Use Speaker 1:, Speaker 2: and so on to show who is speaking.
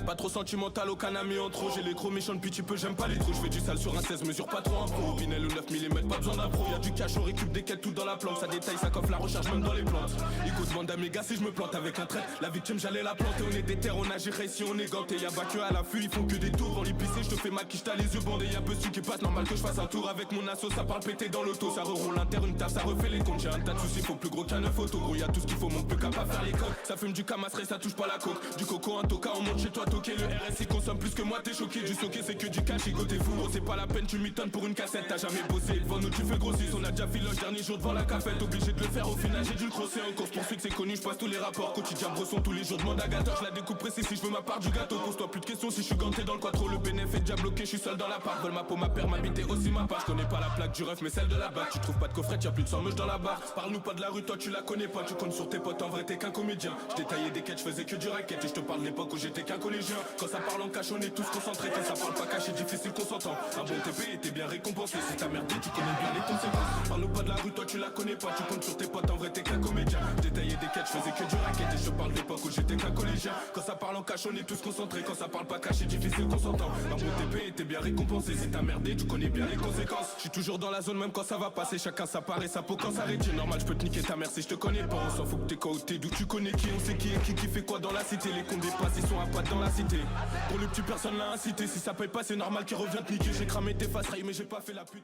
Speaker 1: Pas trop sentimental, aucun ami en trop. J'ai les gros méchants depuis tu peux, j'aime pas les trous. Je fais du sale sur un 16, mesure pas trop un pro. Pinel ou 9 mm, pas besoin d'un pro. Y'a du cash, on récup des quêtes tout dans la plante. Ça détaille, ça coffre la recherche même dans les plantes. Ico demande à mes gars si je me plante avec un trait. La victime j'allais la planter, on est des terres, on a géré si on est ganté. Y'a pas que à l'affût, ils font que des tours. Dans l'épicé, je te fais mal, qui t'as les yeux bandés. Y'a peu qui passe, normal que je fasse un tour avec mon assaut. Ça parle pété dans l'auto, ça reroule l'inter, une taf, ça refait les comptes. J'ai un tas de soucis, faut plus gros qu'un 9 auto. Gros, y'a tout ce qu'il faut, manque plus qu'à pas faire les codes. Ça fume du camasserie, ça touche pas la coke. Du coco, un toca, on monte chez toi, toqué. Le RSI consomme plus que moi, t'es choqué. Du soqué, c'est que du cash, Igo t'es fou. Gros, c'est pas la peine, tu m'étonnes pour une cassette. T'as jamais bossé, devant nous tu fais grossir. On a déjà filoche, dernier jour devant la cafette. Obligé de le faire, au final j'ai dû le crosser. En course poursuite, c'est connu, je passe tous les rapports. Quotidien bresson, tous les jours, demande à gâteau. Je la découpe précis si je veux ma part du gâteau. Pose-toi plus de questions si je suis ganté dans le quattro. Le bénéf est déjà bloqué, je suis seul dans la part. Vole ma peau, ma paire, m'habiter aussi ma part. Je connais pas la plaque du ref, mais celle de la batte. Tu trouves pas de coffret, y'a plus de 100 meuches dans la barre. Parle-nous pas de la rue, toi tu la connais pas. Tu comptes sur tes potes, en vrai t'es qu'un comédien. Je détaillais des quêtes, je faisais que du racket. Et je te parle de l'époque où j'étais qu'un collégien. Quand ça parle en cash, on est tous concentrés. Quand ça parle pas caché, difficile qu'on s'entend. Un bon TP était bien récompensé. Si t'as merdé, tu connais bien les conséquences. Parle-nous pas de la rue, toi tu la connais pas. Tu comptes sur tes potes, en vrai t'es qu'un comédien. Je détaillais des quêtes, je faisais que du racket. Et je te parle de l'époque où j'étais qu'un collégien. Quand ça parle en cash, on est tous concentrés. Quand ça parle pas caché, difficile qu'on s'entend. Un bon TP était bien récompensé. Si t'as merdé, tu connais bien les conséquences. Je suis toujours dans la zone, même quand ça va passer. Chacun sa part et sa peau quand ça rétire. Normal, je peux te niquer ta mère si je te connais pas. On s'en fout que t'es quoi ou t'es d'où tu connais qui. On sait qui est qui fait quoi dans la cité. Les cons dépassent, ils sont à pattes dans la cité. Pour le petit personne l'a incité. Si ça paye pas, c'est normal qu'il revient te niquer. J'ai cramé tes faces, mais j'ai pas fait la pute.